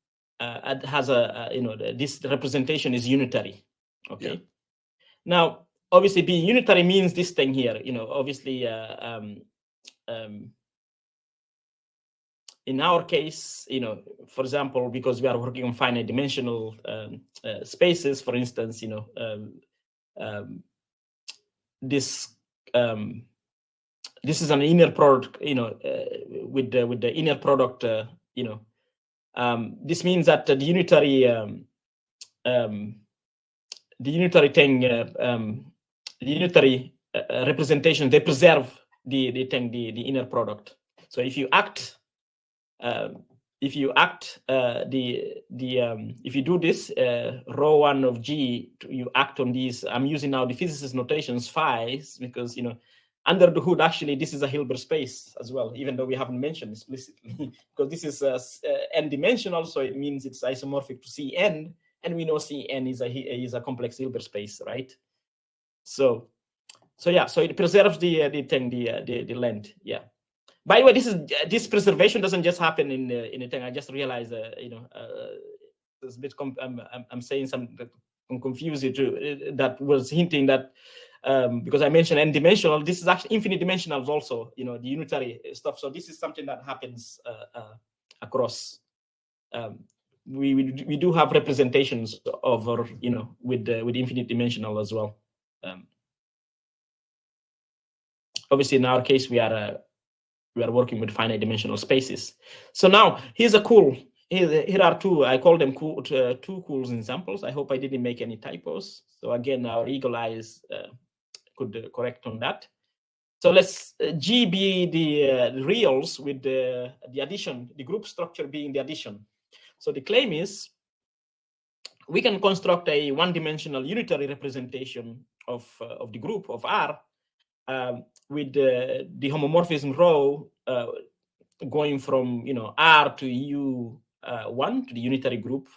has this representation is unitary. Okay. Yeah. Now, obviously, being unitary means this thing here. Obviously, in our case, for example, because we are working on finite dimensional spaces, for instance, this is an inner product, with the inner product, this means that the unitary thing, the unitary representation, they preserve the inner product. So if you act, if you do this rho 1 of G, you act on these. I'm using now the physicist notations phi's because under the hood, actually, this is a Hilbert space as well, even though we haven't mentioned explicitly, because this is n-dimensional, so it means it's isomorphic to Cn, and we know Cn is a complex Hilbert space, right? So it preserves the length, yeah. By the way, this preservation doesn't just happen in a thing. I just realized, it's a bit. I'm saying something that can confuse you too. That was hinting that because I mentioned n-dimensional, this is actually infinite dimensionals also. The unitary stuff. So this is something that happens across. We do have representations over with infinite dimensional as well. Obviously, in our case, we are working with finite dimensional spaces. So now here are two. I call them two cool examples. I hope I didn't make any typos. So again, our eagle eyes could correct on that. So let's G be the reals with the addition, the group structure being the addition. So the claim is we can construct a one-dimensional unitary representation of the group of R with the homomorphism rho going from R to U1 to the unitary group,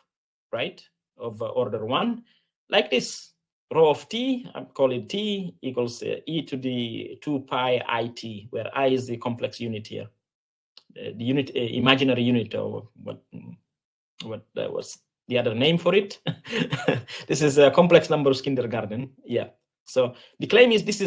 right, of order 1, like this. Rho of T, I call it T, equals e to the 2 pi IT, where I is the complex unit here, the unit, imaginary unit, or what was the other name for it. This is a complex numbers kindergarten. Yeah. So the claim is this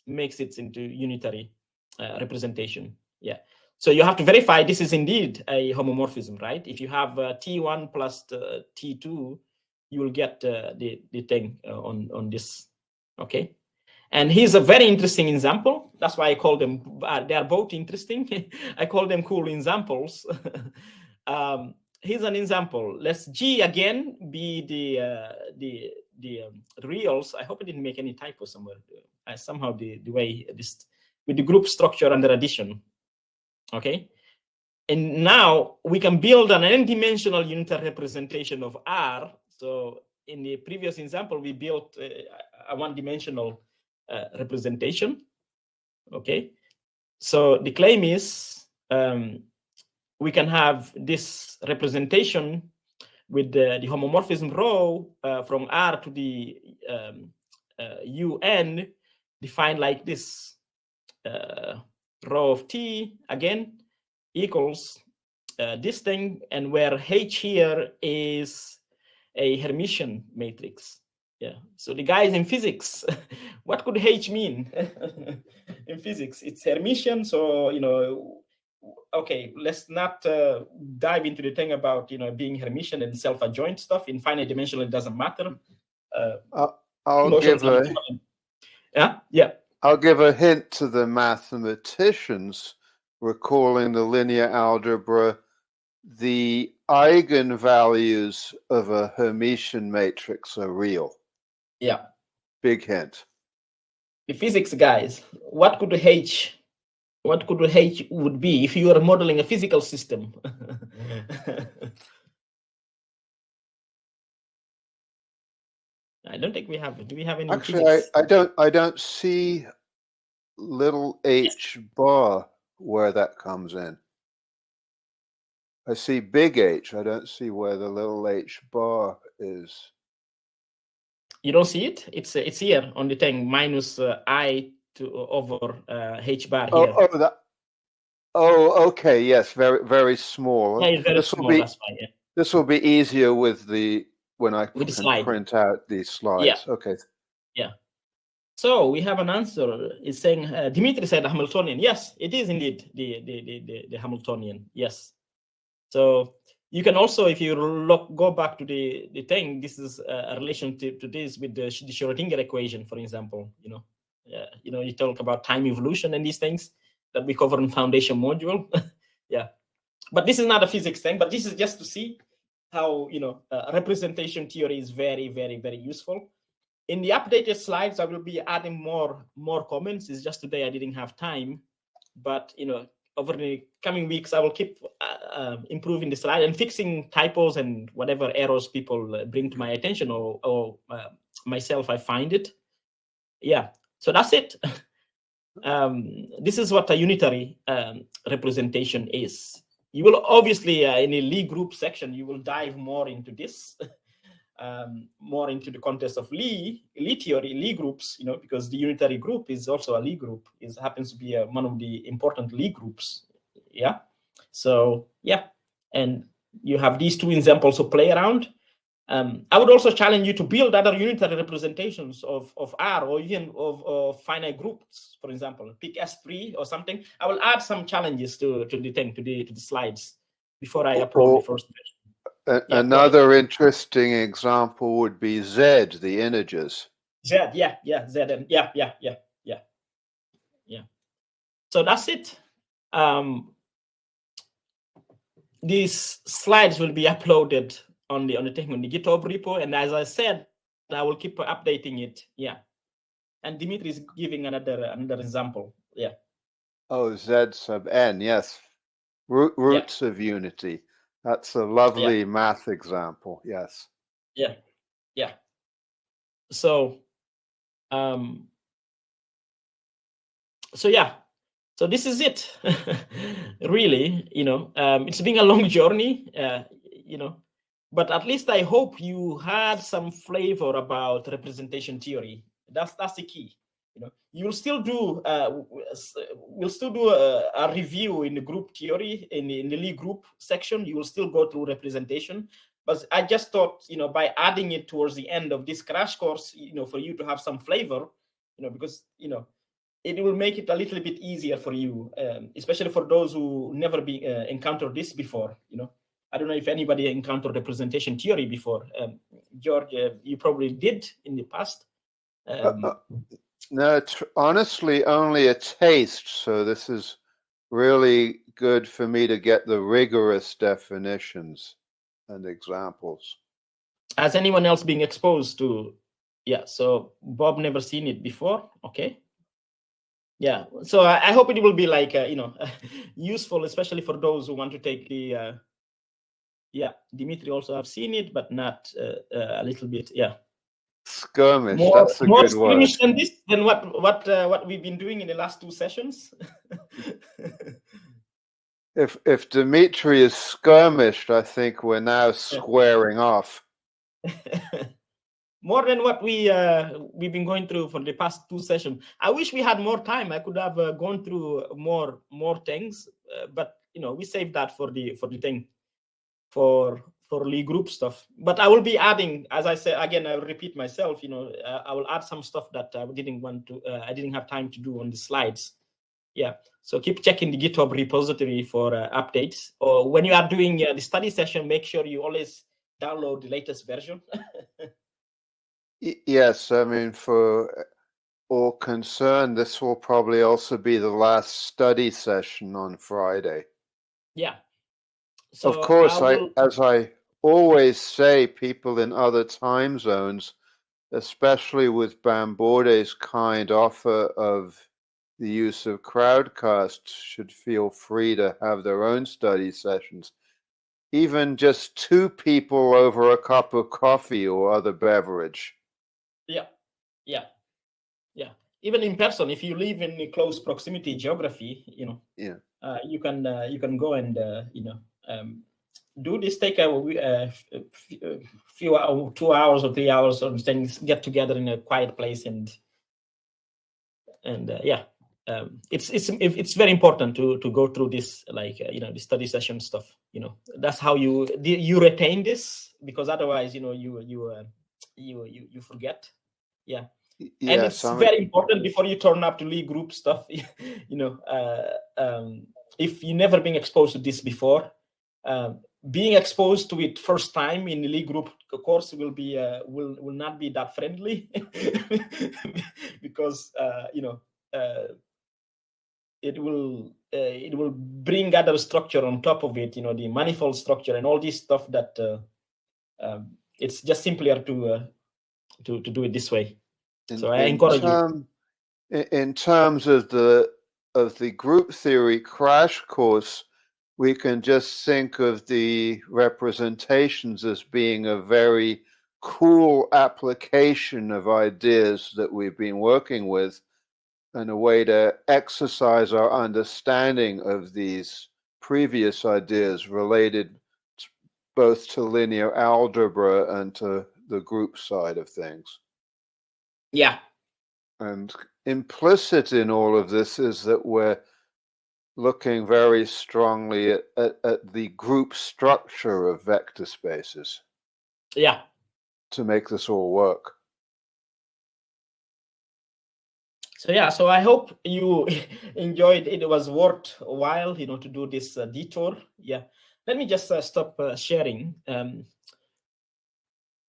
makes it into unitary representation. Yeah. So you have to verify this is indeed a homomorphism, right? If you have T1 plus T2, you will get the thing on this. Okay. And here's a very interesting example. That's why I call them, they are both interesting. I call them cool examples. Here's an example. Let's G again be the reals. I hope I didn't make any typo somewhere. Somehow the way this, with the group structure under addition. Okay. And now we can build an n-dimensional unitary representation of R. So in the previous example, we built a one-dimensional representation. Okay. So the claim is we can have this representation with the homomorphism rho from R to the UN defined like this. Rho of T again equals this thing, and where H here is a Hermitian matrix. Yeah. So the guys in physics, what could H mean in physics? It's Hermitian. So okay, let's not dive into the thing about being Hermitian and self-adjoint stuff. In finite dimensional, it doesn't matter. I'll give a hint to the mathematicians recalling the linear algebra. The eigenvalues of a Hermitian matrix are real. Yeah. Big hint. The physics guys, what could H would be if you are modeling a physical system? I don't think we have. Do we have any? Actually, I don't see little h bar where that comes in. I see big H. I don't see where the little h bar is. You don't see it? It's here on the thing, minus I to over h bar here. Okay. Yes, very, very small. Yeah, it's very small. That's why. Yeah. This will be easier with when I print out these slides. Yeah. Okay. Yeah. So we have an answer. It's saying Dimitri said Hamiltonian. Yes, it is indeed the Hamiltonian. Yes. So you can also, if you go back to the thing, this is a relation to this with the Schrödinger equation, for example. You talk about time evolution and these things that we cover in foundation module. Yeah, but this is not a physics thing. But this is just to see how representation theory is very, very, very useful. In the updated slides, I will be adding more comments. It's just today I didn't have time, but over the coming weeks, I will keep improving the slide and fixing typos and whatever errors people bring to my attention or myself, I find it. Yeah, so that's it. This is what a unitary representation is. You will obviously, in a Lie group section, you will dive more into this, more into the context of Lie theory, Lie groups, because the unitary group is also a Lie group. It happens to be one of the important Lie groups. Yeah. So, yeah. And you have these two examples to play around. I would also challenge you to build other unitary representations of R or even of finite groups, for example, pick S3 or something. I will add some challenges to the thing, to the slides before I upload the first version. Another interesting example would be Z, the integers. Z, yeah, Z, and yeah. So that's it. These slides will be uploaded on the GitHub repo, and as I said, I will keep updating it. Yeah, and Dimitri is giving another example. Yeah. Oh, Z sub n, yes, roots of unity. That's a lovely math example. Yes. Yeah. So, so this is it. Really, it's been a long journey. But at least I hope you had some flavor about representation theory. That's the key. You'll still do we'll still do a review in the group theory in the Lie group section. You will still go through representation, but I just thought by adding it towards the end of this crash course, for you to have some flavor, because it will make it a little bit easier for you, especially for those who never encountered this before. I don't know if anybody encountered representation theory before. George, you probably did in the past. No, honestly, only a taste. So this is really good for me to get the rigorous definitions and examples. Has anyone else being exposed to? Yeah, so Bob never seen it before. Okay. Yeah, so I hope it will be like useful, especially for those who want to take the. Yeah, Dimitri also have seen it, but not a little bit. Yeah. Skirmish, that's a More good word. skirmish than this, than what we've been doing in the last 2 sessions. If Dimitri is skirmished, I think we're now squaring off. More than what we've been going through for the past 2 sessions. I wish we had more time. I could have gone through more things, but we saved that for the thing for Lee group stuff. But I will be adding, as I said again, I will repeat myself. I will add some stuff that I didn't want to. I didn't have time to do on the slides. Yeah. So keep checking the GitHub repository for updates. Or when you are doing the study session, make sure you always download the latest version. Yes, I mean, for all concerned, this will probably also be the last study session on Friday. Yeah. So of course, as I always say, people in other time zones, especially with Bamborde's kind offer of the use of Crowdcast, should feel free to have their own study sessions. Even just 2 people over a cup of coffee or other beverage. Yeah. Even in person, if you live in close proximity geography, Yeah. you can go and do this. Take a few 2 hours or 3 hours, or things. Get together in a quiet place and yeah. It's very important to go through this, like the study session stuff. That's how you retain this, because otherwise you forget. Yeah. Yes, and it's very important before you turn up to Lee group stuff. If you never been exposed to this before, being exposed to it first time in the Lee group course will be will not be that friendly because it will bring other structure on top of it, the manifold structure and all this stuff that it's just simpler to do it this way. So I encourage you. In terms of the group theory crash course, we can just think of the representations as being a very cool application of ideas that we've been working with, and a way to exercise our understanding of these previous ideas related both to linear algebra and to the group side of things. Yeah. And implicit in all of this is that we're looking very strongly at the group structure of vector spaces. Yeah. To make this all work. So yeah, so I hope you enjoyed it. It was worthwhile, to do this detour. Yeah. Let me just stop sharing.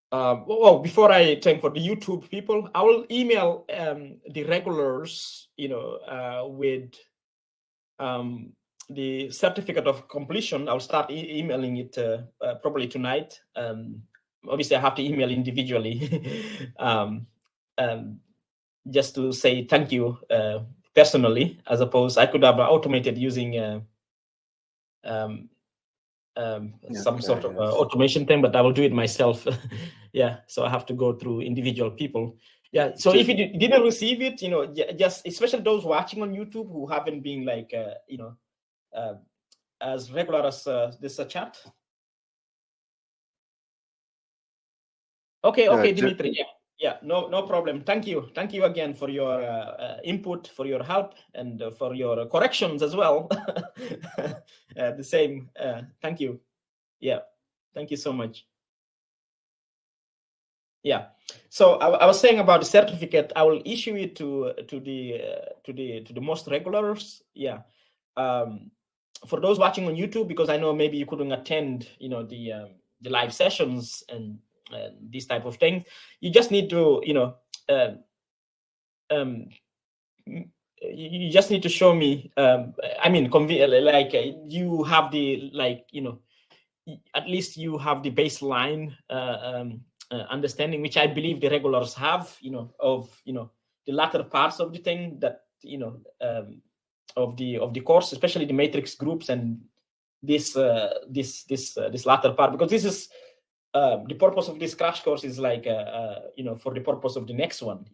Before I thank for the YouTube people, I will email the regulars, with the certificate of completion. I'll start emailing it probably tonight. Obviously, I have to email individually, just to say thank you personally, as opposed I could have automated using some sort of automation thing, but I will do it myself. Yeah, so I have to go through individual people. Yeah, so if you didn't receive it, just especially those watching on YouTube who haven't been like as regular as this chat. Okay, Dimitri. Yeah, no problem. Thank you again for your input, for your help, and for your corrections as well. The same. Thank you. Yeah, thank you so much. Yeah. So I was saying about the certificate. I will issue it to the most regulars. Yeah. For those watching on YouTube, because I know maybe you couldn't attend, the live sessions and these type of things, you just need to, you just need to show me. I mean, like you have the at least you have the baseline understanding, which I believe the regulars have. Of the latter parts of the thing that of the course, especially the matrix groups and this latter part, because this is the purpose of this crash course is like for the purpose of the next one,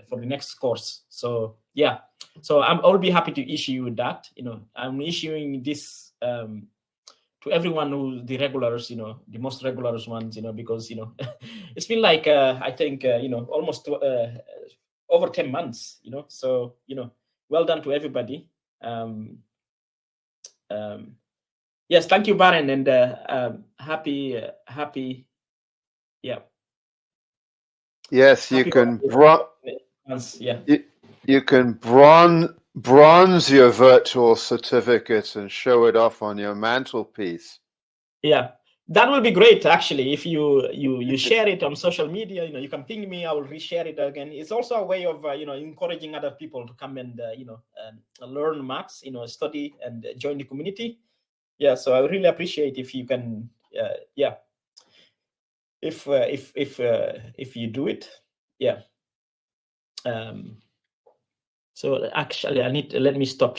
for the next course. So yeah, so I'll be happy to issue with that. I'm issuing this to everyone who the regulars, the most regulars ones, because it's been like I think almost over 10 months, so well done to everybody. Yes, thank you, Baron, and happy, yeah. Yes, you can you can bronze your virtual certificate and show it off on your mantelpiece. Yeah, that will be great, actually. If you share it on social media, you can ping me. I will reshare it again. It's also a way of encouraging other people to come and learn maths, study and join the community. Yeah, so I really appreciate if you can, yeah, if you do it, yeah. So actually, let me stop